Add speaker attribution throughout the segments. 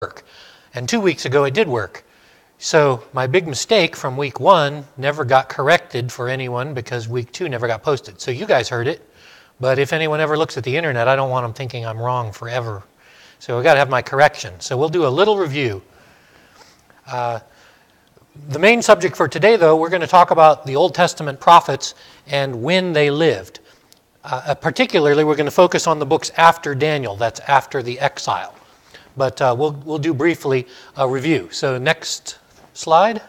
Speaker 1: work. And 2 weeks ago it did work. So my big mistake from week 1 never got corrected for anyone because week 2 never got posted. So you guys heard it, but if anyone ever looks at the internet, I don't want them thinking I'm wrong forever. So I've got to have my correction. So we'll do a little review. The main subject for today, though, we're going to talk about the Old Testament prophets and when they lived. Particularly, we're going to focus on the books after Daniel, that's after the exile. But we'll do briefly a review. So next slide.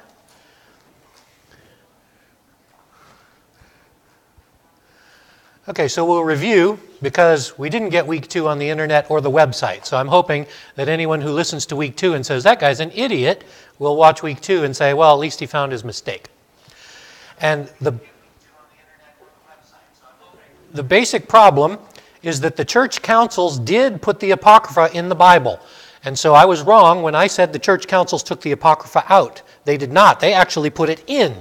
Speaker 1: Okay, so we'll review because we didn't get week 2 on the internet or the website. So I'm hoping that anyone who listens to week 2 and says, that guy's an idiot, will watch week 2 and say, well, at least he found his mistake. And the basic problem is that the church councils did put the Apocrypha in the Bible. And so I was wrong when I said the church councils took the Apocrypha out. They did not. They actually put it in.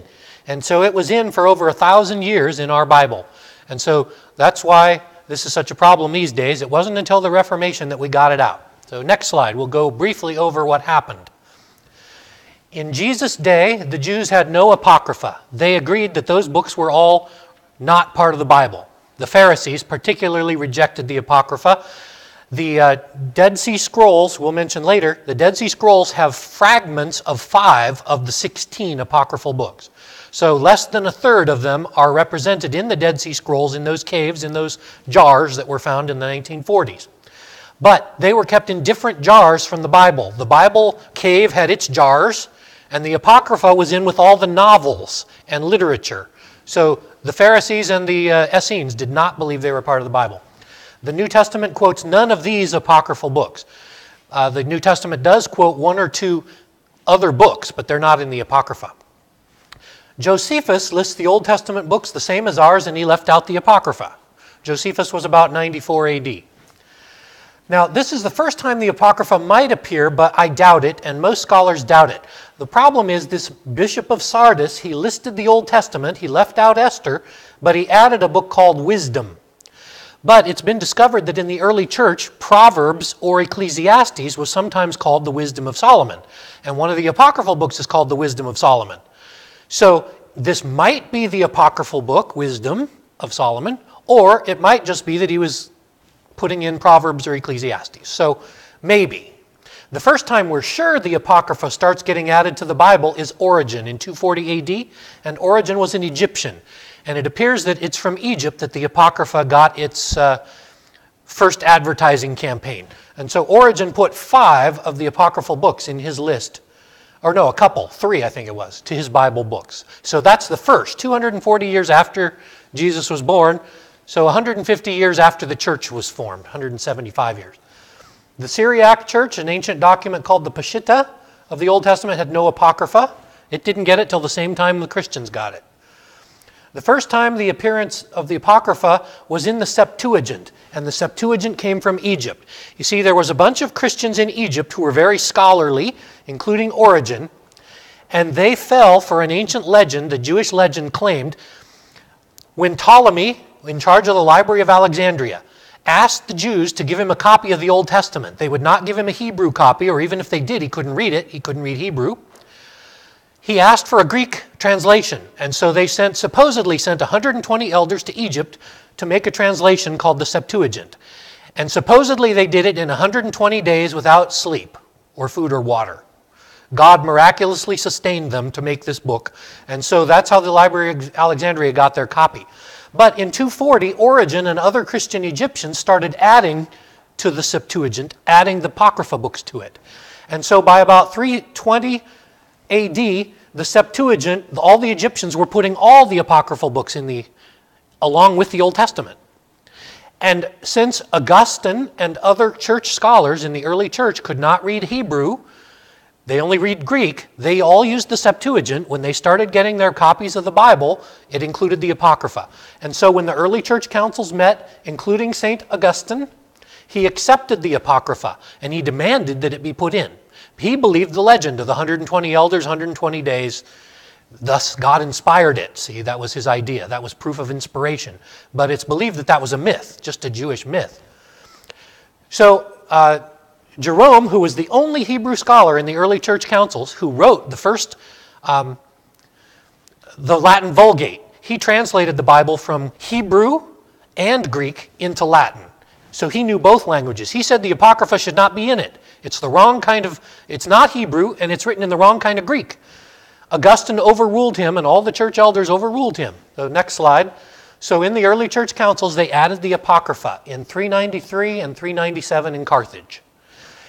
Speaker 1: And so it was in for over 1,000 years in our Bible. And so that's why this is such a problem these days. It wasn't until the Reformation that we got it out. So next slide, we'll go briefly over what happened. In Jesus' day, the Jews had no Apocrypha. They agreed that those books were all not part of the Bible. The Pharisees particularly rejected the Apocrypha. The Dead Sea Scrolls, we'll mention later, the Dead Sea Scrolls have fragments of 5 of the 16 apocryphal books. So less than a third of them are represented in the Dead Sea Scrolls, in those caves, in those jars that were found in the 1940s. But they were kept in different jars from the Bible. The Bible cave had its jars, and the Apocrypha was in with all the novels and literature. So the Pharisees and the Essenes did not believe they were part of the Bible. The New Testament quotes none of these apocryphal books. The New Testament does quote 1 or 2 other books, but they're not in the Apocrypha. Josephus lists the Old Testament books the same as ours, and he left out the Apocrypha. Josephus was about 94 AD. Now, this is the first time the Apocrypha might appear, but I doubt it, and most scholars doubt it. The problem is this Bishop of Sardis, he listed the Old Testament, he left out Esther, but he added a book called Wisdom. But it's been discovered that in the early church, Proverbs or Ecclesiastes was sometimes called the Wisdom of Solomon. And one of the apocryphal books is called the Wisdom of Solomon. So this might be the apocryphal book, Wisdom of Solomon, or it might just be that he was putting in Proverbs or Ecclesiastes. So maybe. The first time we're sure the Apocrypha starts getting added to the Bible is Origen in 240 AD, and Origen was an Egyptian. And it appears that it's from Egypt that the Apocrypha got its first advertising campaign. And so Origen put 5 of the apocryphal books in his list. Or no, a couple, 3 I think it was, to his Bible books. So that's the first, 240 years after Jesus was born. So 150 years after the church was formed, 175 years. The Syriac church, an ancient document called the Peshitta of the Old Testament, had no Apocrypha. It didn't get it till the same time the Christians got it. The first time the appearance of the Apocrypha was in the Septuagint, and the Septuagint came from Egypt. You see, there was a bunch of Christians in Egypt who were very scholarly, including Origen, and they fell for an ancient legend, the Jewish legend claimed, when Ptolemy, in charge of the Library of Alexandria, asked the Jews to give him a copy of the Old Testament. They would not give him a Hebrew copy, or even if they did, he couldn't read it. He couldn't read Hebrew. He asked for a Greek translation, and so they supposedly sent 120 elders to Egypt to make a translation called the Septuagint. And supposedly they did it in 120 days without sleep or food or water. God miraculously sustained them to make this book, and so that's how the Library of Alexandria got their copy. But in 240, Origen and other Christian Egyptians started adding to the Septuagint, adding the Apocrypha books to it. And so by about 320 AD, the Septuagint, all the Egyptians were putting all the apocryphal books along with the Old Testament. And since Augustine and other church scholars in the early church could not read Hebrew, they only read Greek, they all used the Septuagint. When they started getting their copies of the Bible, it included the Apocrypha. And so when the early church councils met, including St. Augustine, he accepted the Apocrypha and he demanded that it be put in. He believed the legend of the 120 elders, 120 days. Thus, God inspired it. See, that was his idea. That was proof of inspiration. But it's believed that that was a myth, just a Jewish myth. So Jerome, who was the only Hebrew scholar in the early church councils who wrote the first, the Latin Vulgate, he translated the Bible from Hebrew and Greek into Latin. So he knew both languages. He said the Apocrypha should not be in it. It's the wrong kind of, it's not Hebrew, and it's written in the wrong kind of Greek. Augustine overruled him, and all the church elders overruled him. The next slide. So in the early church councils, they added the Apocrypha in 393 and 397 in Carthage.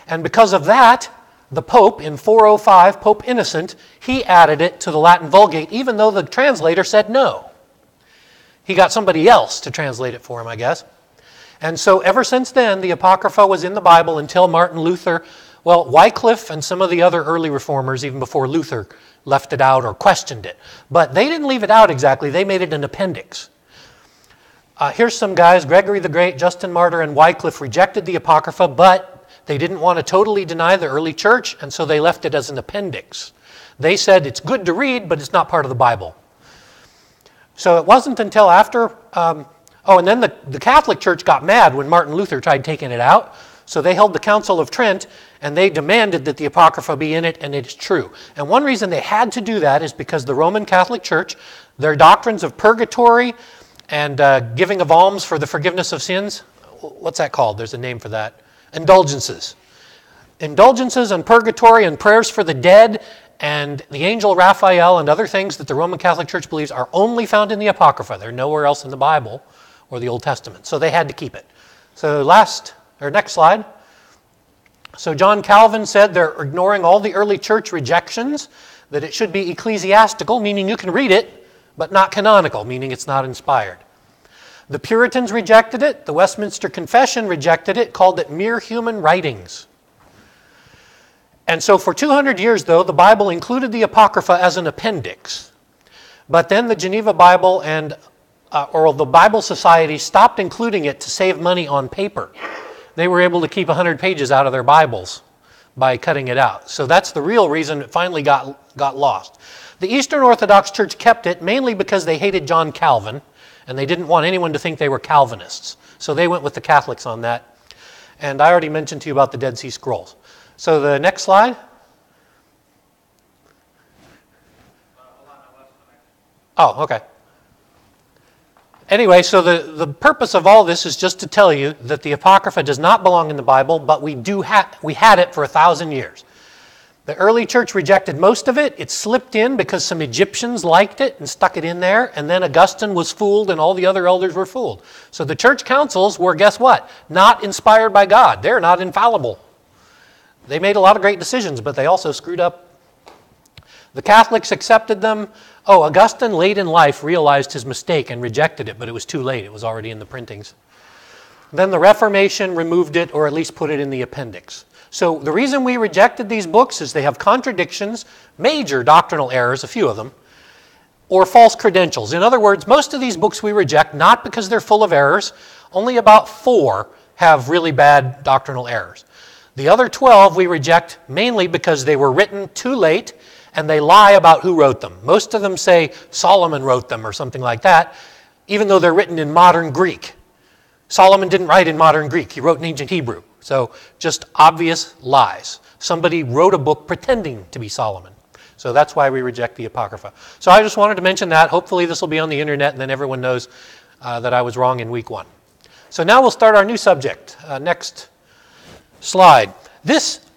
Speaker 1: And because of that, the Pope in 405, Pope Innocent, he added it to the Latin Vulgate, even though the translator said no. He got somebody else to translate it for him, I guess. And so ever since then, the Apocrypha was in the Bible until Martin Luther, well, Wycliffe and some of the other early reformers, even before Luther, left it out or questioned it. But they didn't leave it out exactly. They made it an appendix. Here's some guys, Gregory the Great, Justin Martyr, and Wycliffe rejected the Apocrypha, but they didn't want to totally deny the early church, and so they left it as an appendix. They said it's good to read, but it's not part of the Bible. So it wasn't until after... and then the Catholic Church got mad when Martin Luther tried taking it out. So they held the Council of Trent, and they demanded that the Apocrypha be in it, and it's true. And one reason they had to do that is because the Roman Catholic Church, their doctrines of purgatory and giving of alms for the forgiveness of sins, what's that called? There's a name for that. Indulgences. Indulgences and purgatory and prayers for the dead and the angel Raphael and other things that the Roman Catholic Church believes are only found in the Apocrypha. They're nowhere else in the Bible or the Old Testament. So they had to keep it. So next slide. So John Calvin said they're ignoring all the early church rejections, that it should be ecclesiastical, meaning you can read it, but not canonical, meaning it's not inspired. The Puritans rejected it. The Westminster Confession rejected it, called it mere human writings. And so for 200 years, though, the Bible included the Apocrypha as an appendix. But then the Geneva Bible and or the Bible Society stopped including it to save money on paper. They were able to keep 100 pages out of their Bibles by cutting it out. So that's the real reason it finally got lost. The Eastern Orthodox Church kept it mainly because they hated John Calvin, and they didn't want anyone to think they were Calvinists. So they went with the Catholics on that. And I already mentioned to you about the Dead Sea Scrolls. So the next slide. Oh, okay. Anyway, so the purpose of all this is just to tell you that the Apocrypha does not belong in the Bible, but we had it for 1,000 years. The early church rejected most of it. It slipped in because some Egyptians liked it and stuck it in there, and then Augustine was fooled and all the other elders were fooled. So the church councils were, guess what? Not inspired by God. They're not infallible. They made a lot of great decisions, but they also screwed up. The Catholics accepted them. Oh, Augustine late in life realized his mistake and rejected it, but it was too late. It was already in the printings. Then the Reformation removed it, or at least put it in the appendix. So the reason we rejected these books is they have contradictions, major doctrinal errors, a few of them, or false credentials. In other words, most of these books we reject not because they're full of errors. Only about 4 have really bad doctrinal errors. The other 12 we reject mainly because they were written too late and they lie about who wrote them. Most of them say Solomon wrote them or something like that, even though they're written in modern Greek. Solomon didn't write in modern Greek. He wrote in ancient Hebrew. So just obvious lies. Somebody wrote a book pretending to be Solomon. So that's why we reject the Apocrypha. So I just wanted to mention that. Hopefully this will be on the internet and then everyone knows that I was wrong in week 1. So now we'll start our new subject. Next slide.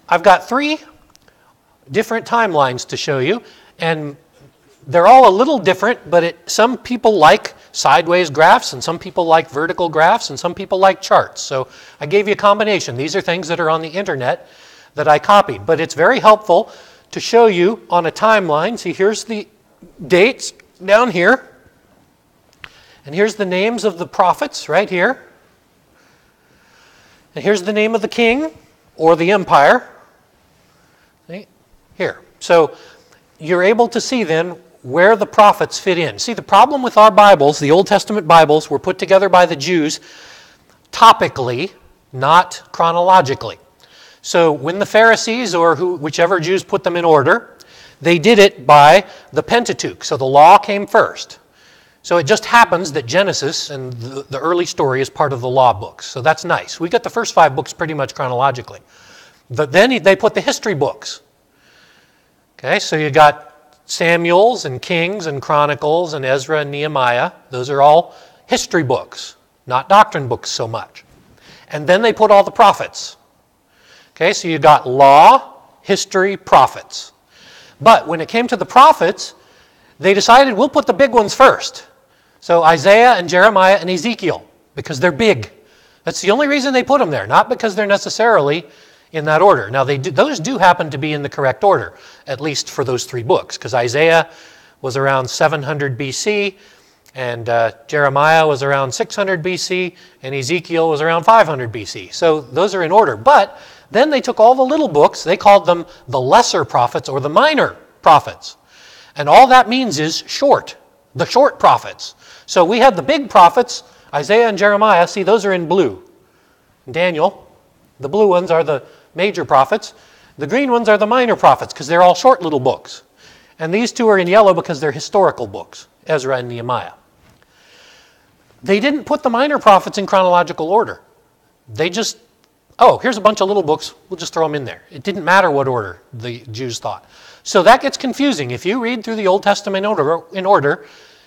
Speaker 1: I've got 3 different timelines to show you, and they're all a little different, but some people like sideways graphs, and some people like vertical graphs, and some people like charts. So I gave you a combination. These are things that are on the internet that I copied, but it's very helpful to show you on a timeline. See, here's the dates down here, and here's the names of the prophets right here, and here's the name of the king or the empire. See? Here. So you're able to see then where the prophets fit in. See, the problem with our Bibles, the Old Testament Bibles, were put together by the Jews topically, not chronologically. So when the Pharisees or whichever Jews put them in order, they did it by the Pentateuch. So the law came first. So it just happens that Genesis and the early story is part of the law books. So that's nice. We got the first 5 books pretty much chronologically. Then they put the history books. Okay, so you got Samuel's and Kings and Chronicles and Ezra and Nehemiah. Those are all history books, not doctrine books so much. And then they put all the prophets. Okay, so you got law, history, prophets. But when it came to the prophets, they decided we'll put the big ones first. So Isaiah and Jeremiah and Ezekiel, because they're big. That's the only reason they put them there, not because they're necessarily in that order. Now, those do happen to be in the correct order, at least for those three books, because Isaiah was around 700 BC, and Jeremiah was around 600 BC, and Ezekiel was around 500 BC. So those are in order. But then they took all the little books, they called them the lesser prophets or the minor prophets. And all that means is short, the short prophets. So we have the big prophets, Isaiah and Jeremiah. See, those are in blue. Daniel, the blue ones are the major prophets. The green ones are the minor prophets because they're all short little books. And these two are in yellow because they're historical books, Ezra and Nehemiah. They didn't put the minor prophets in chronological order. They just, here's a bunch of little books, we'll just throw them in there. It didn't matter what order the Jews thought. So that gets confusing. If you read through the Old Testament in order,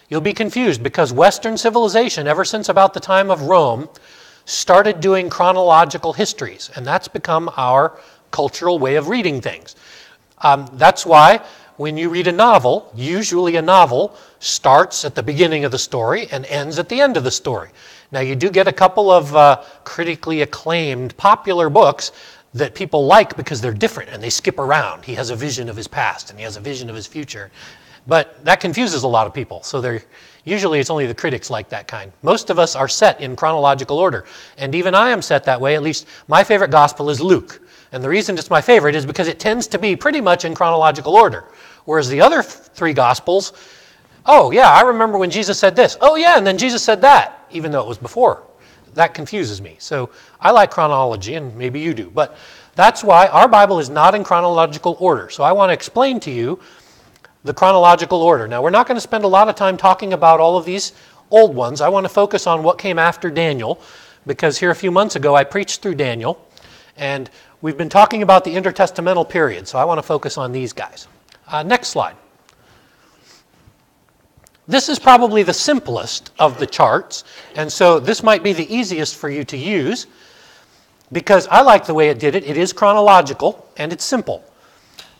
Speaker 1: you'll be confused because Western civilization, ever since about the time of Rome, started doing chronological histories, and that's become our cultural way of reading things. That's why when you read a novel, usually a novel starts at the beginning of the story and ends at the end of the story. Now, you do get a couple of critically acclaimed popular books that people like because they're different and they skip around. He has a vision of his past and he has a vision of his future. But that confuses a lot of people. So usually it's only the critics like that kind. Most of us are set in chronological order. And even I am set that way. At least my favorite gospel is Luke. And the reason it's my favorite is because it tends to be pretty much in chronological order. Whereas the other three gospels, oh yeah, I remember when Jesus said this. Oh yeah, and then Jesus said that, even though it was before. That confuses me. So I like chronology, and maybe you do. But that's why our Bible is not in chronological order. So I want to explain to you the chronological order. Now, we're not going to spend a lot of time talking about all of these old ones. I want to focus on what came after Daniel, because here a few months ago I preached through Daniel, and we've been talking about the intertestamental period, so I want to focus on these guys. Next slide. This is probably the simplest of the charts, and so this might be the easiest for you to use, because I like the way it did it. It is chronological, and it's simple.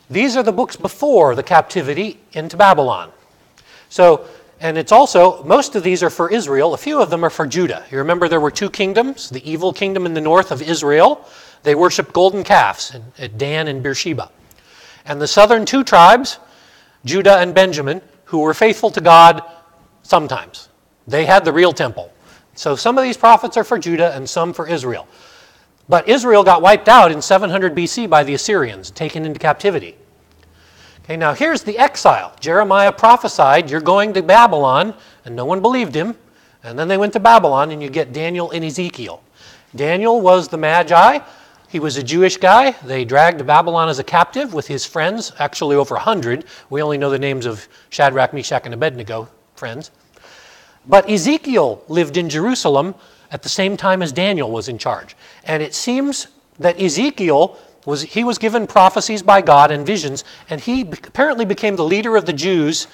Speaker 1: These are the books before the captivity into Babylon. So, and it's also, most of these are for Israel. A few of them are for Judah. You remember there were two kingdoms, the evil kingdom in the north of Israel. They worshiped golden calves at Dan and Beersheba. And the southern two tribes, Judah and Benjamin, who were faithful to God sometimes. They had the real temple. So some of these prophets are for Judah and some for Israel. But Israel got wiped out in 700 BC by the Assyrians, taken into captivity. Okay, now here's the exile. Jeremiah prophesied, you're going to Babylon, and no one believed him. And then they went to Babylon, and you get Daniel and Ezekiel. Daniel was the Magi. He was a Jewish guy. They dragged to Babylon as a captive with his friends, actually over 100. We only know the names of Shadrach, Meshach, and Abednego, friends. But Ezekiel lived in Jerusalem at the same time as Daniel was in charge. And it seems that Ezekiel was given prophecies by God and visions, and he apparently became the leader of the Jews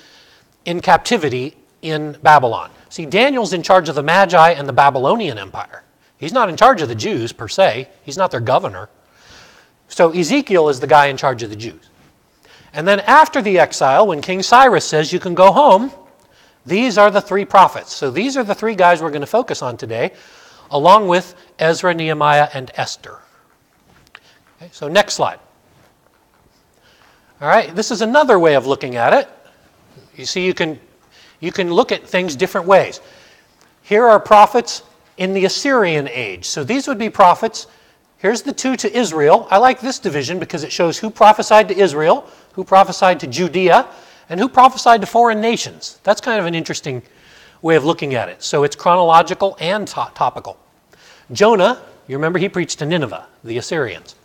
Speaker 1: in captivity in Babylon. See, Daniel's in charge of the Magi and the Babylonian Empire. He's not in charge of the Jews per se. He's not their governor. So Ezekiel is the guy in charge of the Jews. And then after the exile, when King Cyrus says you can go home, these are the three prophets. So these are the three guys we're going to focus on today, along with Ezra, Nehemiah, and Esther. Okay, so next slide. All right, this is another way of looking at it. You see, you can look at things different ways. Here are prophets in the Assyrian age. So these would be prophets. Here's the two to Israel. I like this division because it shows who prophesied to Israel, who prophesied to Judea, and who prophesied to foreign nations. That's kind of an interesting way of looking at it. So it's chronological and topical. Jonah, you remember he preached to Nineveh, the Assyrians.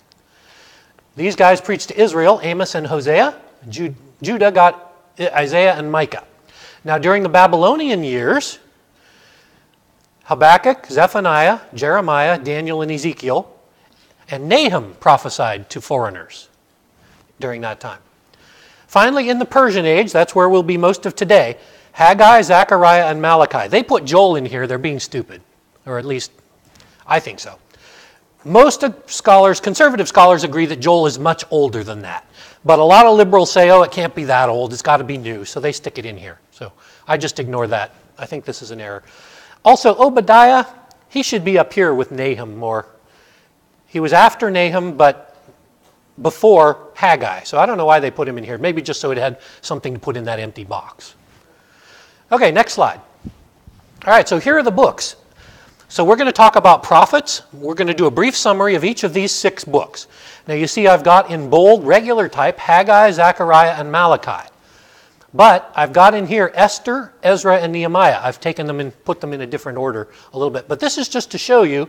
Speaker 1: These guys preached to Israel, Amos and Hosea. Judah got Isaiah and Micah. Now during the Babylonian years, Habakkuk, Zephaniah, Jeremiah, Daniel, and Ezekiel. And Nahum prophesied to foreigners during that time. Finally, in the Persian age, that's where we'll be most of today, Haggai, Zechariah, and Malachi. They put Joel in here. They're being stupid, or at least I think so. Most scholars, conservative scholars, agree that Joel is much older than that. But a lot of liberals say, oh, it can't be that old. It's got to be new. So they stick it in here. So I just ignore that. I think this is an error. Also, Obadiah, he should be up here with Nahum more. He was after Nahum, but before Haggai. So I don't know why they put him in here. Maybe just so it had something to put in that empty box. Okay, next slide. All right, so here are the books. So we're going to talk about prophets. We're going to do a brief summary of each of these 6 books. Now you see I've got in bold, regular type, Haggai, Zechariah, and Malachi. But I've got in here Esther, Ezra, and Nehemiah. I've taken them and put them in a different order a little bit. But this is just to show you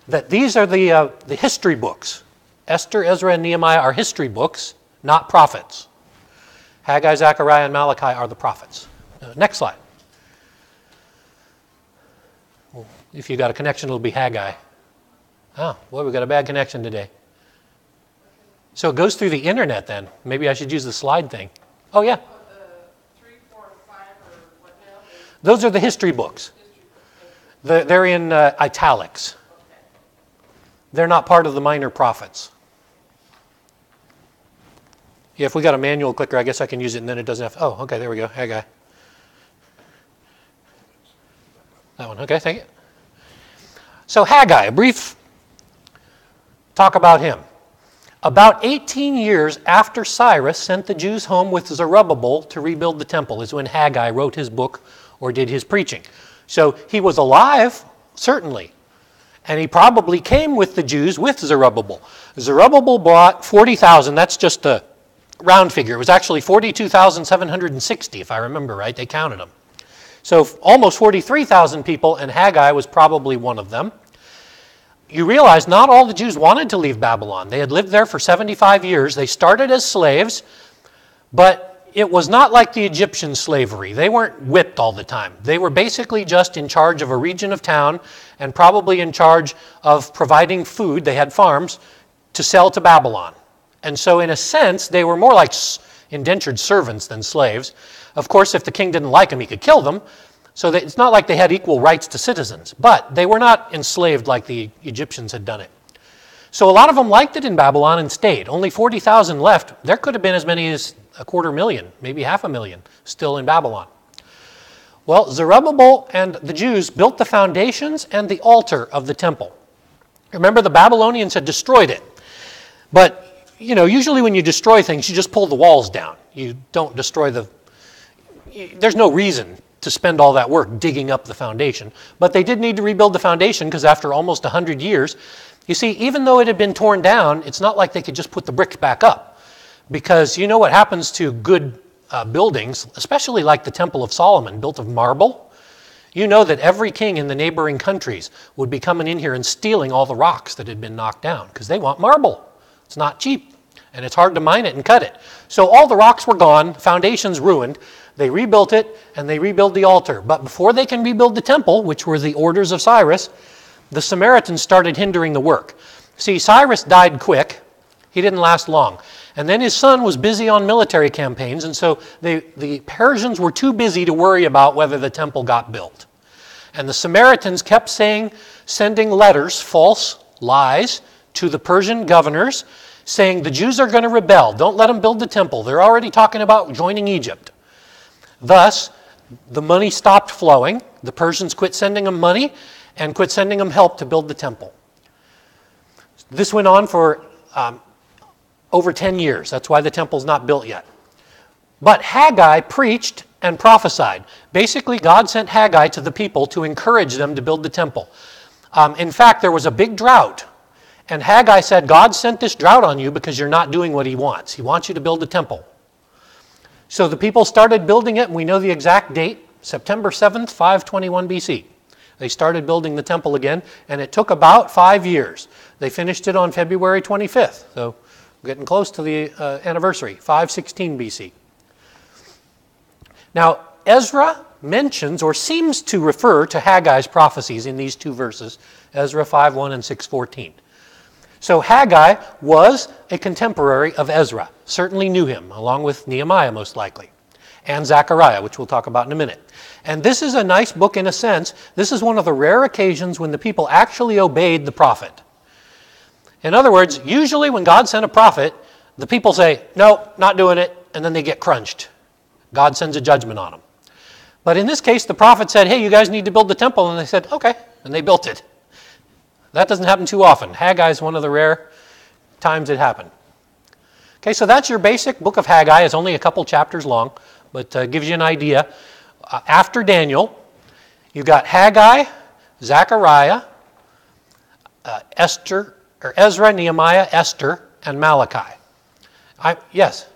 Speaker 1: that these are the history books. Esther, Ezra, and Nehemiah are history books, not prophets. Haggai, Zechariah, and Malachi are the prophets. Next slide. Well, if you got a connection, it'll be Haggai. Oh, boy, we got a bad connection today. So it goes through the internet then. Maybe I should use the slide thing. Oh, yeah.
Speaker 2: 3, 4, and 5 are what now?
Speaker 1: Those are the history books. They're in italics. They're not part of the minor prophets. Yeah, if we got a manual clicker, I guess I can use it and then it doesn't have... Oh, okay, there we go. Haggai. That one. Okay, thank you. So Haggai, a brief talk about him. About 18 years after Cyrus sent the Jews home with Zerubbabel to rebuild the temple is when Haggai wrote his book or did his preaching. So he was alive, certainly. And he probably came with the Jews with Zerubbabel. Zerubbabel brought 40,000. That's just a round figure. It was actually 42,760, if I remember right. They counted them. So almost 43,000 people, and Haggai was probably one of them. You realize not all the Jews wanted to leave Babylon. They had lived there for 75 years. They started as slaves, but it was not like the Egyptian slavery. They weren't whipped all the time. They were basically just in charge of a region of town and probably in charge of providing food. They had farms to sell to Babylon. And so in a sense, they were more like indentured servants than slaves. Of course, if the king didn't like them, he could kill them. So it's not like they had equal rights to citizens. But they were not enslaved like the Egyptians had done it. So a lot of them liked it in Babylon and stayed. Only 40,000 left. There could have been as many as 250,000, maybe 500,000 still in Babylon. Well, Zerubbabel and the Jews built the foundations and the altar of the temple. Remember, the Babylonians had destroyed it. But usually when you destroy things, you just pull the walls down. You don't destroy there's no reason to spend all that work digging up the foundation. But they did need to rebuild the foundation because after almost 100 years, you see, even though it had been torn down, it's not like they could just put the bricks back up. Because you know what happens to good buildings, especially like the Temple of Solomon, built of marble? You know that every king in the neighboring countries would be coming in here and stealing all the rocks that had been knocked down because they want marble. It's not cheap, and it's hard to mine it and cut it. So all the rocks were gone, foundations ruined. They rebuilt it, and they rebuilt the altar. But before they can rebuild the temple, which were the orders of Cyrus, the Samaritans started hindering the work. See, Cyrus died quick. He didn't last long. And then his son was busy on military campaigns, and so the Persians were too busy to worry about whether the temple got built. And the Samaritans kept sending letters, false lies, to the Persian governors, saying the Jews are going to rebel. Don't let them build the temple. They're already talking about joining Egypt. Thus, the money stopped flowing. The Persians quit sending them money and quit sending them help to build the temple. This went on for over 10 years. That's why the temple's not built yet. But Haggai preached and prophesied. Basically, God sent Haggai to the people to encourage them to build the temple. In fact, there was a big drought. And Haggai said, God sent this drought on you because you're not doing what he wants. He wants you to build a temple. So the people started building it, and we know the exact date, September 7th, 521 BC. They started building the temple again, and it took about 5 years. They finished it on February 25th, so we're getting close to the anniversary, 516 BC. Now, Ezra mentions or seems to refer to Haggai's prophecies in these two verses, Ezra 5:1 and 6:14. So Haggai was a contemporary of Ezra, certainly knew him, along with Nehemiah most likely, and Zechariah, which we'll talk about in a minute. And this is a nice book in a sense. This is one of the rare occasions when the people actually obeyed the prophet. In other words, usually when God sent a prophet, the people say, no, not doing it, and then they get crunched. God sends a judgment on them. But in this case, the prophet said, hey, you guys need to build the temple, and they said, okay, and they built it. That doesn't happen too often. Haggai is one of the rare times it happened. Okay, so that's your basic book of Haggai. It's only a couple chapters long, but gives you an idea. After Daniel, you've got Haggai, Zechariah, Ezra, Nehemiah, Esther, and Malachi. Yes?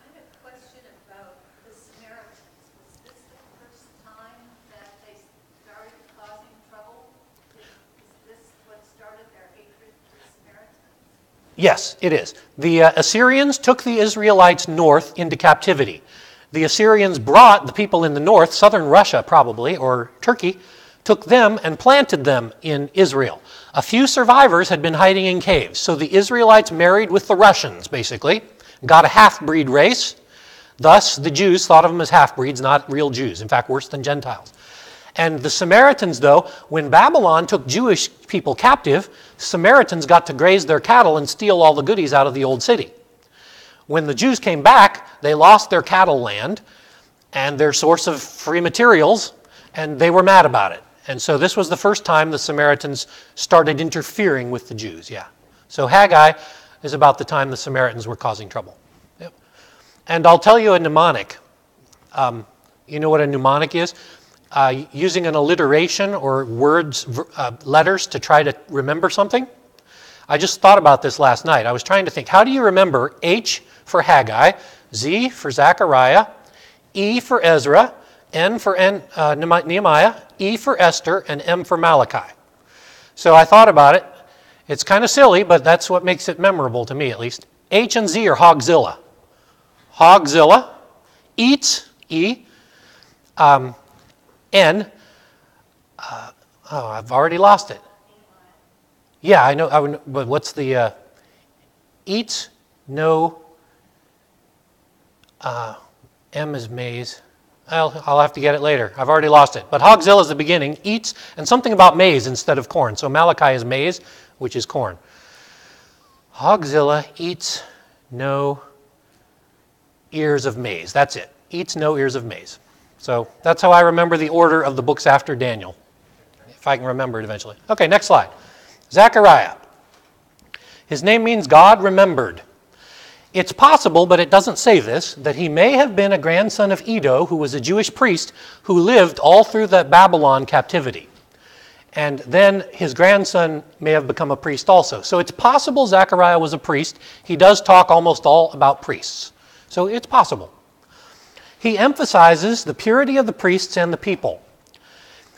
Speaker 3: I have a question about the Samaritans. Was this the first time that they started causing trouble? Is this what started their hatred for the Samaritans?
Speaker 1: Yes, it is. The Assyrians took the Israelites north into captivity. The Assyrians brought the people in the north, southern Russia probably, or Turkey, took them and planted them in Israel. A few survivors had been hiding in caves, so the Israelites married with the Russians, basically, got a half-breed race. Thus, the Jews thought of them as half-breeds, not real Jews, in fact, worse than Gentiles. And the Samaritans, though, when Babylon took Jewish people captive, Samaritans got to graze their cattle and steal all the goodies out of the old city. When the Jews came back, they lost their cattle land and their source of free materials, and they were mad about it. And so this was the first time the Samaritans started interfering with the Jews, yeah. So Haggai is about the time the Samaritans were causing trouble. Yep. And I'll tell you a mnemonic. You know what a mnemonic is? Using an alliteration or words, letters to try to remember something. I just thought about this last night. I was trying to think, how do you remember H for Haggai, Z for Zechariah, E for Ezra, N for Nehemiah, E for Esther, and M for Malachi? So I thought about it. It's kind of silly, but that's what makes it memorable to me, at least. H and Z are Hogzilla. Hogzilla, eats, E, N, I've already lost it. Yeah, I know, but what's the, eats, no, M is maize. I'll have to get it later. I've already lost it. But Hogzilla is the beginning, eats, and something about maize instead of corn. So Malachi is maize, which is corn. Hogzilla eats no ears of maize. That's it. Eats no ears of maize. So that's how I remember the order of the books after Daniel, if I can remember it eventually. Okay, next slide. Zechariah. His name means God remembered. It's possible, but it doesn't say this, that he may have been a grandson of Iddo, who was a Jewish priest who lived all through the Babylon captivity. And then his grandson may have become a priest also. So it's possible Zechariah was a priest. He does talk almost all about priests. So it's possible. He emphasizes the purity of the priests and the people.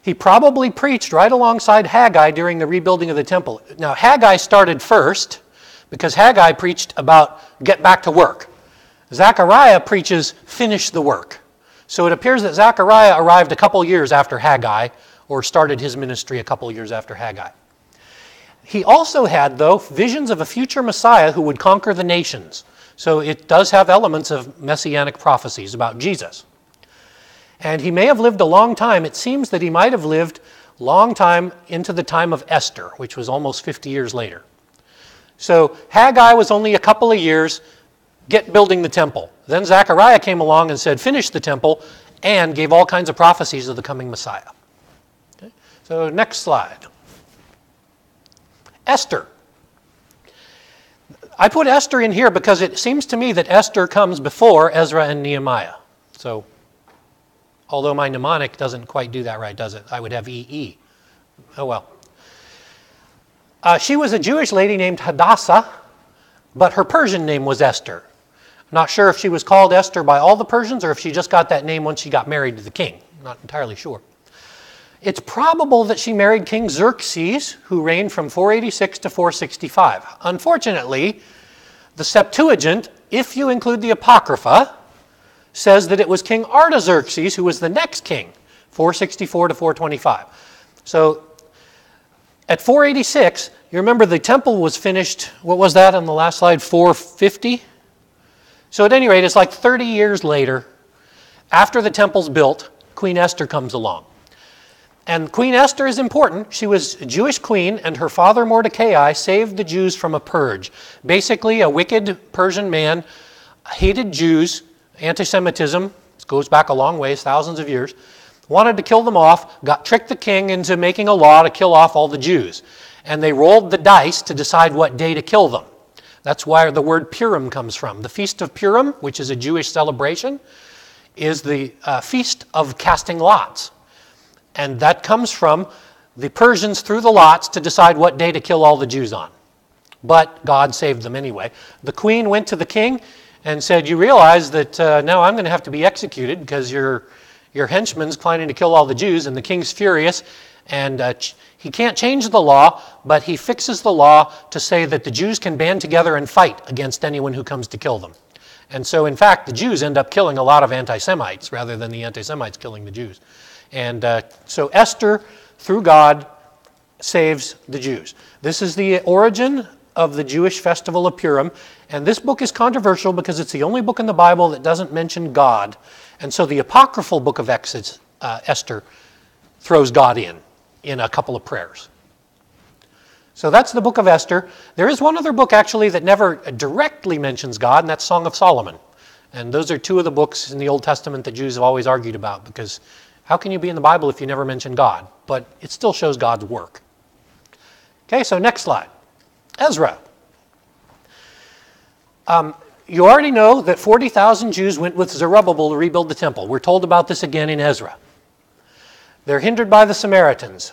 Speaker 1: He probably preached right alongside Haggai during the rebuilding of the temple. Now, Haggai started first because Haggai preached about get back to work. Zechariah preaches finish the work. So it appears that Zechariah arrived a couple years after Haggai, or started his ministry a couple years after Haggai. He also had, though, visions of a future Messiah who would conquer the nations. So it does have elements of messianic prophecies about Jesus. And he may have lived a long time. It seems that he might have lived a long time into the time of Esther, which was almost 50 years later. So Haggai was only a couple of years, get building the temple. Then Zechariah came along and said, finish the temple, and gave all kinds of prophecies of the coming Messiah. Okay? So next slide. Esther. I put Esther in here because it seems to me that Esther comes before Ezra and Nehemiah. So, although my mnemonic doesn't quite do that right, does it? I would have EE. Oh well. She was a Jewish lady named Hadassah, but her Persian name was Esther. I'm not sure if she was called Esther by all the Persians or if she just got that name once she got married to the king. I'm not entirely sure. It's probable that she married King Xerxes, who reigned from 486 to 465. Unfortunately, the Septuagint, if you include the Apocrypha, says that it was King Artaxerxes who was the next king, 464 to 425. So At 486, you remember the temple was finished, what was that on the last slide, 450? So at any rate, it's like 30 years later, after the temple's built, Queen Esther comes along. And Queen Esther is important. She was a Jewish queen, and her father Mordecai saved the Jews from a purge. Basically, a wicked Persian man hated Jews, anti-Semitism, this goes back a long ways, thousands of years, wanted to kill them off, tricked the king into making a law to kill off all the Jews. And they rolled the dice to decide what day to kill them. That's where the word Purim comes from. The Feast of Purim, which is a Jewish celebration, is the feast of casting lots. And that comes from the Persians threw the lots to decide what day to kill all the Jews on. But God saved them anyway. The queen went to the king and said, you realize that now I'm going to have to be executed because your henchman's planning to kill all the Jews, and the king's furious, and he can't change the law, but he fixes the law to say that the Jews can band together and fight against anyone who comes to kill them. And so, in fact, the Jews end up killing a lot of anti-Semites rather than the anti-Semites killing the Jews. And so Esther, through God, saves the Jews. This is the origin of the Jewish festival of Purim. And this book is controversial because it's the only book in the Bible that doesn't mention God. And so the apocryphal book of Esther throws God in a couple of prayers. So that's the book of Esther. There is one other book actually that never directly mentions God, and that's Song of Solomon. And those are two of the books in the Old Testament that Jews have always argued about, because how can you be in the Bible if you never mention God? But it still shows God's work. Okay, so next slide. Ezra. You already know that 40,000 Jews went with Zerubbabel to rebuild the temple. We're told about this again in Ezra. They're hindered by the Samaritans.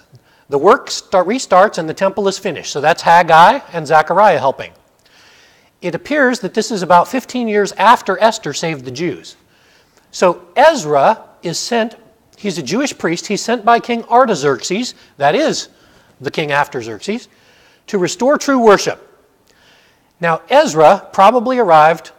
Speaker 1: The work restarts and the temple is finished. So that's Haggai and Zechariah helping. It appears that this is about 15 years after Esther saved the Jews. So Ezra is sent, he's a Jewish priest, he's sent by King Artaxerxes, that is the king after Xerxes, to restore true worship. Now Ezra probably arrived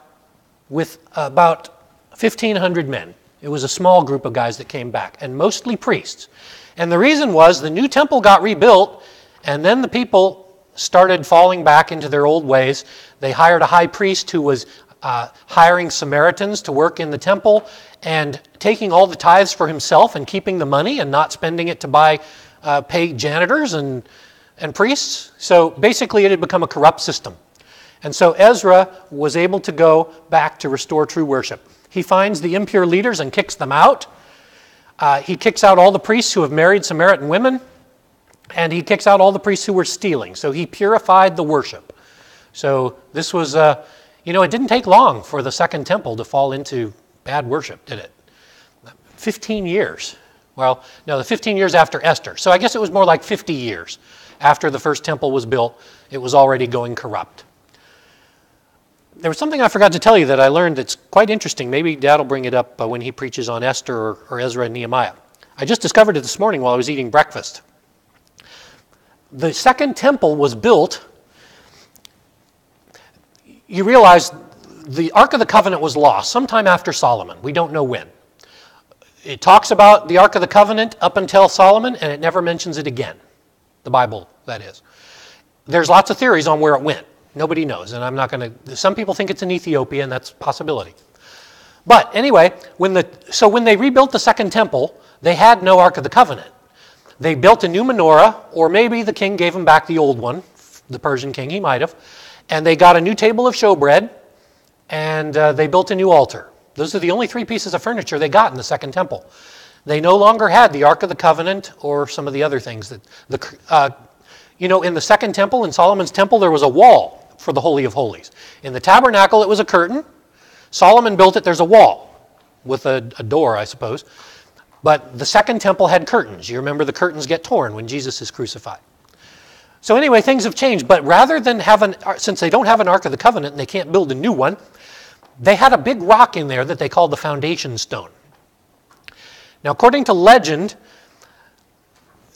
Speaker 1: with about 1,500 men. It was a small group of guys that came back, and mostly priests. And the reason was the new temple got rebuilt, and then the people started falling back into their old ways. They hired a high priest who was hiring Samaritans to work in the temple and taking all the tithes for himself and keeping the money and not spending it to pay janitors and priests. So basically it had become a corrupt system. And so Ezra was able to go back to restore true worship. He finds the impure leaders and kicks them out. He kicks out all the priests who have married Samaritan women, and he kicks out all the priests who were stealing. So he purified the worship. So this was, it didn't take long for the Second Temple to fall into bad worship, did it? 15 years. Well, no, the 15 years after Esther. So I guess it was more like 50 years after the first temple was built. It was already going corrupt. There was something I forgot to tell you that I learned that's quite interesting. Maybe Dad will bring it up when he preaches on Esther or Ezra and Nehemiah. I just discovered it this morning while I was eating breakfast. The Second Temple was built. You realize the Ark of the Covenant was lost sometime after Solomon. We don't know when. It talks about the Ark of the Covenant up until Solomon, and it never mentions it again. The Bible, that is. There's lots of theories on where it went. Nobody knows, and I'm not going to... Some people think it's in Ethiopia, and that's a possibility. But anyway, when they rebuilt the Second Temple, they had no Ark of the Covenant. They built a new menorah, or maybe the king gave them back the old one, the Persian king, he might have, and they got a new table of showbread, and they built a new altar. Those are the only three pieces of furniture they got in the Second Temple. They no longer had the Ark of the Covenant or some of the other things. In the Second Temple, in Solomon's temple, there was a wall for the Holy of Holies. In the tabernacle, it was a curtain. Solomon built it, there's a wall with a door, I suppose. But the Second Temple had curtains. You remember the curtains get torn when Jesus is crucified. So anyway, things have changed. But rather than since they don't have an Ark of the Covenant and they can't build a new one, they had a big rock in there that they called the foundation stone. Now, according to legend,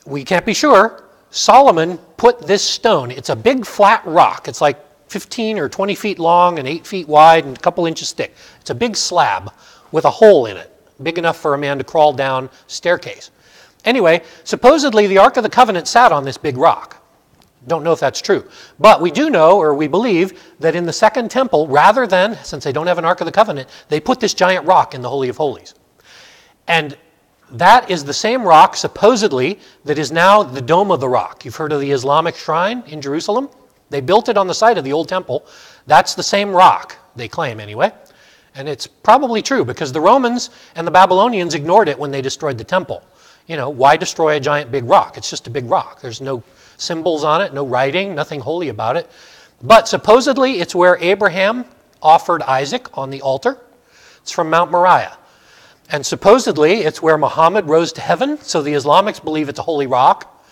Speaker 1: we can't be sure, Solomon put this stone. It's a big flat rock. It's like 15 or 20 feet long and 8 feet wide and a couple inches thick. It's a big slab with a hole in it, big enough for a man to crawl down a staircase. Anyway, supposedly the Ark of the Covenant sat on this big rock. Don't know if that's true. But we do know, or we believe, that in the second temple, rather than, since they don't have an Ark of the Covenant, they put this giant rock in the Holy of Holies. And that is the same rock, supposedly, that is now the Dome of the Rock. You've heard of the Islamic shrine in Jerusalem? They built it on the site of the old temple. That's the same rock, they claim anyway. And it's probably true, because the Romans and the Babylonians ignored it when they destroyed the temple. You know, why destroy a giant big rock? It's just a big rock. There's no symbols on it, no writing, nothing holy about it. But supposedly it's where Abraham offered Isaac on the altar. It's from Mount Moriah. And supposedly it's where Muhammad rose to heaven, so the Islamics believe it's a holy rock.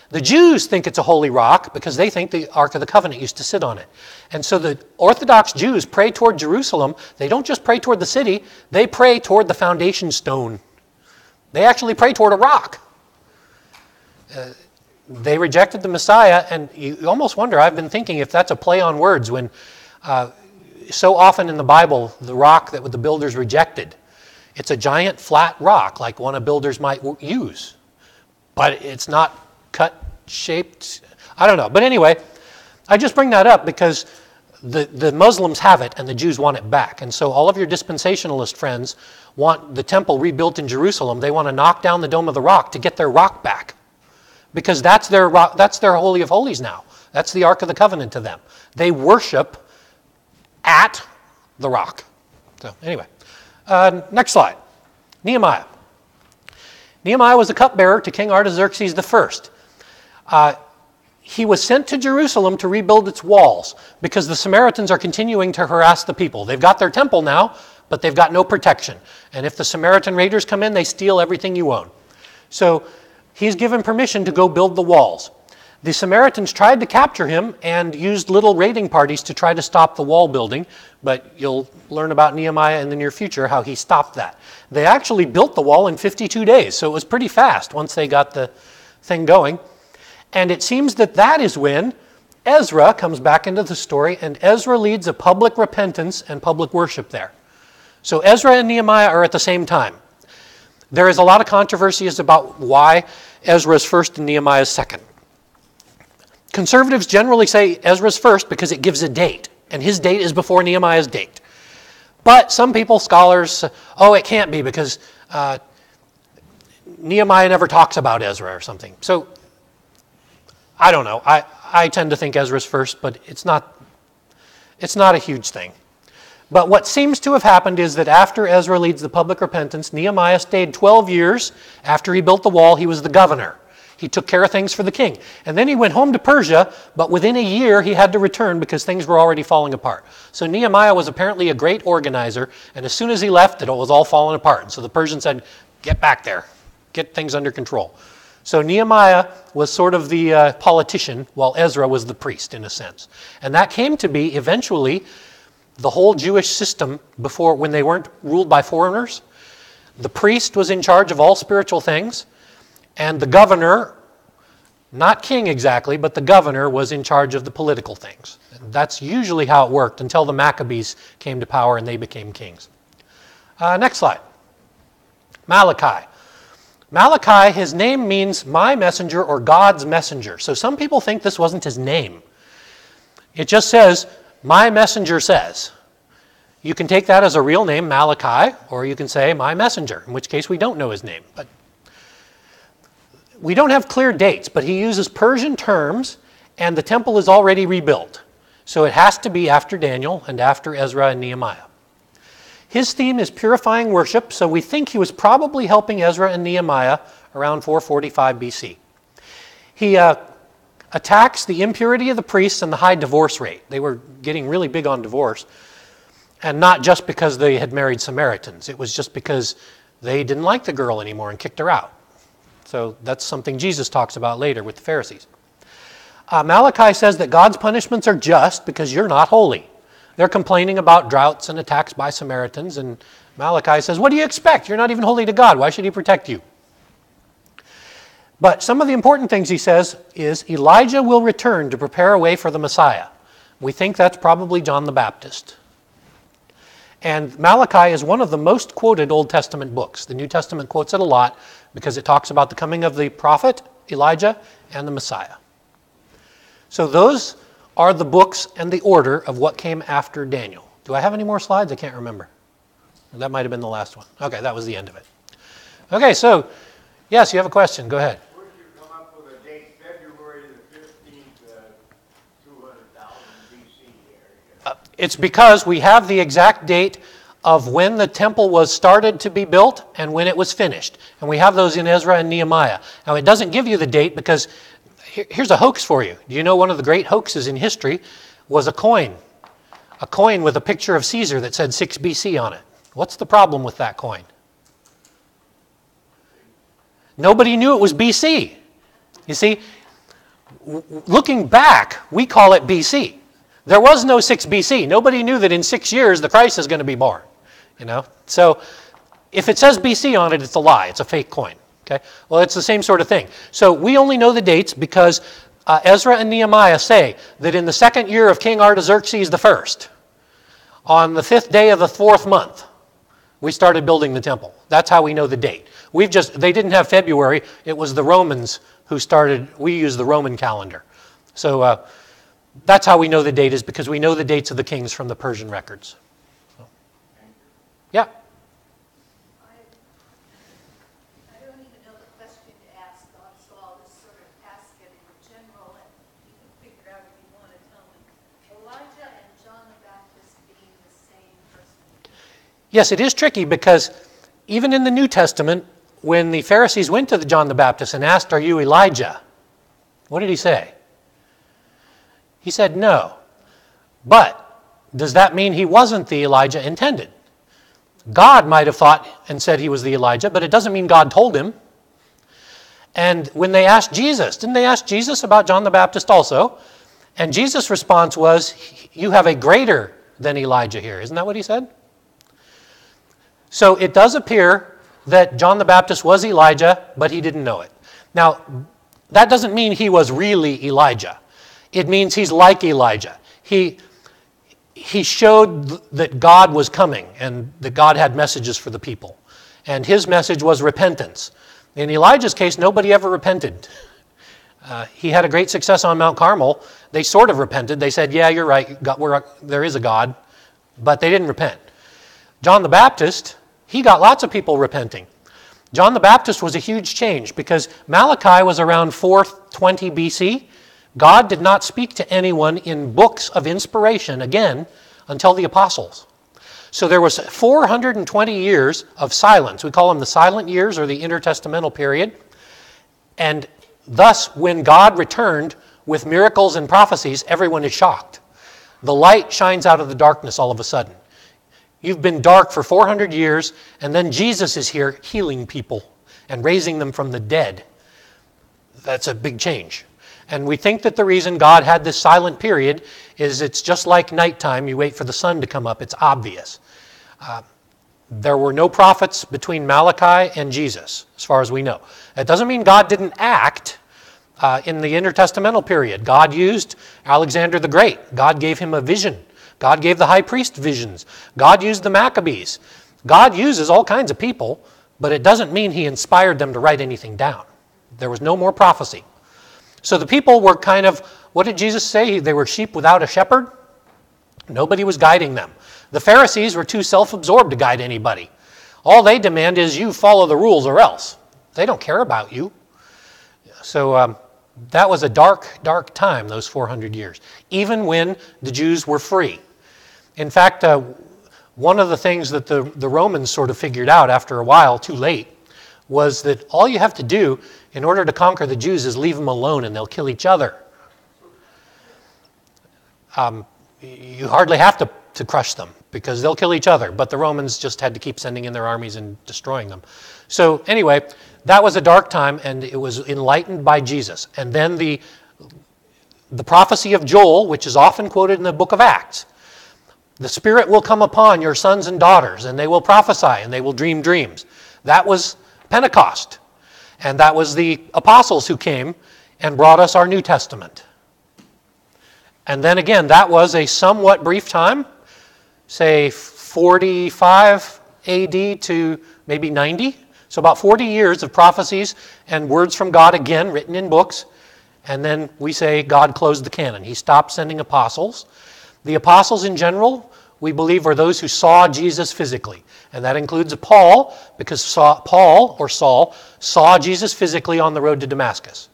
Speaker 1: The Jews think it's a holy rock because they think the Ark of the Covenant used to sit on it. And so the Orthodox Jews pray toward Jerusalem. They don't just pray toward the city, they pray toward the foundation stone. They actually pray toward a rock. They rejected the Messiah, and you almost wonder, I've been thinking if that's a play on words when so often in the Bible, the rock that the builders rejected, it's a giant flat rock like one of builders might use. But it's not cut, shaped, I don't know. But anyway, I just bring that up because the Muslims have it and the Jews want it back. And so all of your dispensationalist friends want the temple rebuilt in Jerusalem. They want to knock down the Dome of the Rock to get their rock back. Because that's their Holy of Holies now. That's the Ark of the Covenant to them. They worship at the rock. So anyway, next slide. Nehemiah. Nehemiah was the cupbearer to King Artaxerxes I. He was sent to Jerusalem to rebuild its walls because the Samaritans are continuing to harass the people. They've got their temple now, but they've got no protection. And if the Samaritan raiders come in, they steal everything you own. So he's given permission to go build the walls. The Samaritans tried to capture him and used little raiding parties to try to stop the wall building, but you'll learn about Nehemiah in the near future how he stopped that. They actually built the wall in 52 days, so it was pretty fast once they got the thing going. And it seems that is when Ezra comes back into the story, and Ezra leads a public repentance and public worship there. So Ezra and Nehemiah are at the same time. There is a lot of controversies about why Ezra is first and Nehemiah is second. Conservatives generally say Ezra's first because it gives a date, and his date is before Nehemiah's date. But some people, scholars, it can't be because Nehemiah never talks about Ezra or something. So I don't know. I tend to think Ezra's first, but it's not a huge thing. But what seems to have happened is that after Ezra leads the public repentance, Nehemiah stayed 12 years. After he built the wall, he was the governor. He took care of things for the king. And then he went home to Persia, but within a year he had to return because things were already falling apart. So Nehemiah was apparently a great organizer, and as soon as he left, it was all falling apart. And so the Persians said, get back there, get things under control. So Nehemiah was sort of the politician, while Ezra was the priest, in a sense. And that came to be, eventually, the whole Jewish system before, when they weren't ruled by foreigners. The priest was in charge of all spiritual things, and the governor, not king exactly, but the governor was in charge of the political things. And that's usually how it worked until the Maccabees came to power and they became kings. Next slide. Malachi. Malachi, his name means my messenger or God's messenger. So some people think this wasn't his name. It just says, my messenger says. You can take that as a real name, Malachi, or you can say my messenger, in which case we don't know his name. But we don't have clear dates, but he uses Persian terms, and the temple is already rebuilt. So it has to be after Daniel and after Ezra and Nehemiah. His theme is purifying worship, so we think he was probably helping Ezra and Nehemiah around 445 BC. He attacks the impurity of the priests and the high divorce rate. They were getting really big on divorce, and not just because they had married Samaritans. It was just because they didn't like the girl anymore and kicked her out. So that's something Jesus talks about later with the Pharisees. Malachi says that God's punishments are just because you're not holy. They're complaining about droughts and attacks by Samaritans, and Malachi says, what do you expect? You're not even holy to God. Why should he protect you? But some of the important things he says is Elijah will return to prepare a way for the Messiah. We think that's probably John the Baptist. And Malachi is one of the most quoted Old Testament books. The New Testament quotes it a lot because it talks about the coming of the prophet, Elijah, and the Messiah. So those are the books and the order of what came after Daniel. Do I have any more slides? I can't remember. That might have been the last one. Okay, that was the end of it. Okay, so, yes, you have a question. Go ahead.
Speaker 4: Where did you come up with a date, February the 15th, 200,000 BC area?
Speaker 1: It's because we have the exact date of when the temple was started to be built and when it was finished. And we have those in Ezra and Nehemiah. Now, it doesn't give you the date because here's a hoax for you. Do you know one of the great hoaxes in history was a coin? A coin with a picture of Caesar that said 6 BC on it. What's the problem with that coin? Nobody knew it was BC. You see, looking back, we call it BC. There was no 6 BC. Nobody knew that in 6 years the Christ is going to be born. You know, so if it says BC on it, it's a lie. It's a fake coin. Okay. Well, it's the same sort of thing. So we only know the dates because Ezra and Nehemiah say that in the 2nd year of King Artaxerxes I, on the 5th day of the 4th month, we started building the temple. That's how we know the date. They didn't have February. It was the Romans who started. We use the Roman calendar. So that's how we know the date, is because we know the dates of the kings from the Persian records. So, yeah.
Speaker 3: I don't even know the question to ask on, so I'll just sort of ask it in general, and you can figure out if you want to tell me. Elijah and John the Baptist being the same person.
Speaker 1: Yes, it is tricky because even in the New Testament, when the Pharisees went to John the Baptist and asked, "Are you Elijah?" What did he say? He said no. But does that mean he wasn't the Elijah intended? God might have thought and said he was the Elijah, but it doesn't mean God told him. And when they asked Jesus, didn't they ask Jesus about John the Baptist also? And Jesus' response was, "You have a greater than Elijah here." Isn't that what he said? So it does appear that John the Baptist was Elijah, but he didn't know it. Now, that doesn't mean he was really Elijah. It means he's like Elijah. He showed that God was coming and that God had messages for the people. And his message was repentance. In Elijah's case, nobody ever repented. He had a great success on Mount Carmel. They sort of repented. They said, "Yeah, you're right. There is a God." But they didn't repent. John the Baptist, he got lots of people repenting. John the Baptist was a huge change because Malachi was around 420 BC. God did not speak to anyone in books of inspiration again until the apostles. So there was 420 years of silence. We call them the silent years or the intertestamental period. And thus, when God returned with miracles and prophecies, everyone is shocked. The light shines out of the darkness all of a sudden. You've been dark for 400 years, and then Jesus is here healing people and raising them from the dead. That's a big change. And we think that the reason God had this silent period is it's just like nighttime. You wait for the sun to come up. It's obvious. There were no prophets between Malachi and Jesus, as far as we know. That doesn't mean God didn't act in the intertestamental period. God used Alexander the Great. God gave him a vision. God gave the high priest visions. God used the Maccabees. God uses all kinds of people, but it doesn't mean he inspired them to write anything down. There was no more prophecy. So the people were kind of, what did Jesus say? They were sheep without a shepherd. Nobody was guiding them. The Pharisees were too self-absorbed to guide anybody. All they demand is you follow the rules or else. They don't care about you. So that was a dark, dark time, those 400 years, even when the Jews were free. In fact, one of the things that the Romans sort of figured out after a while, too late, was that all you have to do in order to conquer the Jews is leave them alone and they'll kill each other. You hardly have to crush them because they'll kill each other, but the Romans just had to keep sending in their armies and destroying them. So anyway, that was a dark time, and it was enlightened by Jesus. And then the prophecy of Joel, which is often quoted in the book of Acts, the Spirit will come upon your sons and daughters, and they will prophesy, and they will dream dreams. That was Pentecost. And that was the apostles who came and brought us our New Testament. And then again, that was a somewhat brief time, say 45 AD to maybe 90. So about 40 years of prophecies and words from God again, written in books. And then we say God closed the canon. He stopped sending apostles. The apostles in general, we believe, are those who saw Jesus physically. And that includes Paul, because Paul saw Jesus physically on the road to Damascus.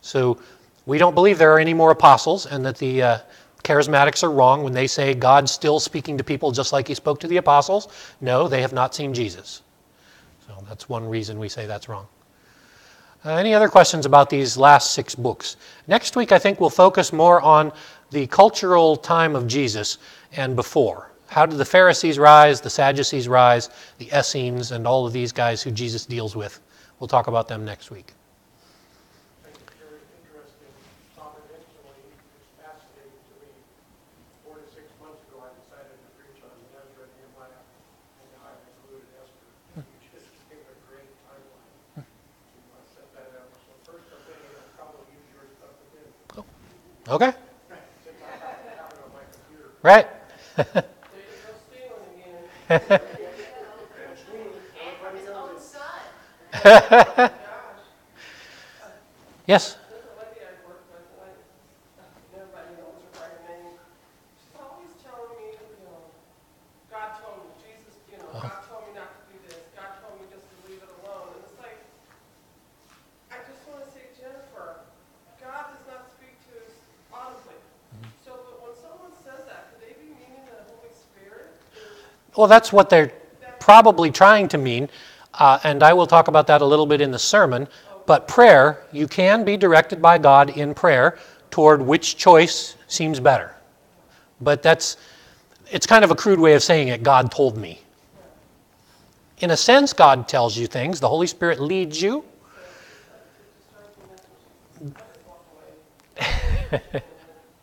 Speaker 1: So we don't believe there are any more apostles, and that the charismatics are wrong when they say God's still speaking to people just like he spoke to the apostles. No, they have not seen Jesus. So that's one reason we say that's wrong. Any other questions about these last 6 books? Next week, I think we'll focus more on the cultural time of Jesus and before. How did the Pharisees rise, the Sadducees rise, the Essenes, and all of these guys who Jesus deals with? We'll talk about them next week.
Speaker 5: Thank you. Very interesting topic. Actually, it's fascinating to me. 4 to 6 months ago, I decided to preach on Ezra and Nehemiah, and I've included Esther. You just gave a great timeline to set that up. So first, I'm going to probably use your stuff again.
Speaker 1: Okay.
Speaker 5: Since I have it on my computer.
Speaker 1: Right.
Speaker 2: There you go stealing again.
Speaker 3: And from his own son.
Speaker 2: Gosh.
Speaker 1: Yes.
Speaker 2: There's a lady I work with, and everybody knows her by her name. She's always telling me, God told me, Jesus, God told me not to do this. God told me just to leave it alone. And it's like, I just want to say, Jennifer, God does not speak to us audibly. So, but when someone says that, could they be meaning the Holy Spirit?
Speaker 1: Well, that's what they're probably trying to mean, and I will talk about that a little bit in the sermon. But prayer, you can be directed by God in prayer toward which choice seems better. But it's kind of a crude way of saying it, God told me. In a sense, God tells you things. The Holy Spirit leads you.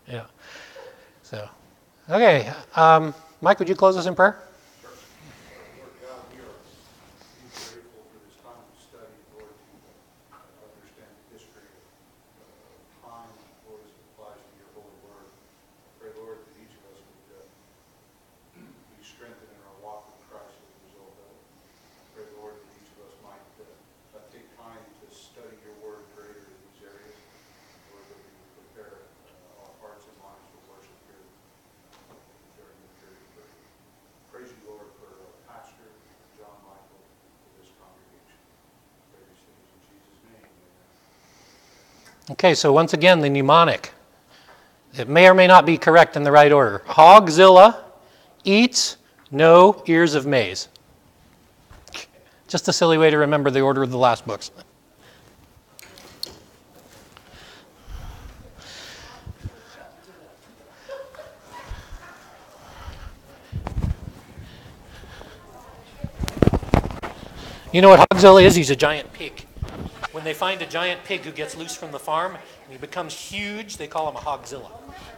Speaker 1: Yeah. So, okay. Mike, would you close us in prayer?
Speaker 5: Lord God, we are grateful for this time of study, Lord, to understand the history of time, Lord, as it applies to your holy word. Pray, Lord, that each of us would be strengthened in our walk with Christ as a result of it. Pray, Lord, that each of us might take time to study your word greater in these areas. Lord, that we would prepare our hearts and minds for worship here during the period of prayer. Praise you, Lord, for Pastor John Michael, for this congregation. Pray these things in Jesus' name. Amen.
Speaker 1: Okay, so once again, the mnemonic. It may or may not be correct in the right order. Hogzilla eats no ears of maize. Just a silly way to remember the order of the last books. You know what Hogzilla is? He's a giant pig. When they find a giant pig who gets loose from the farm and he becomes huge, they call him a Hogzilla.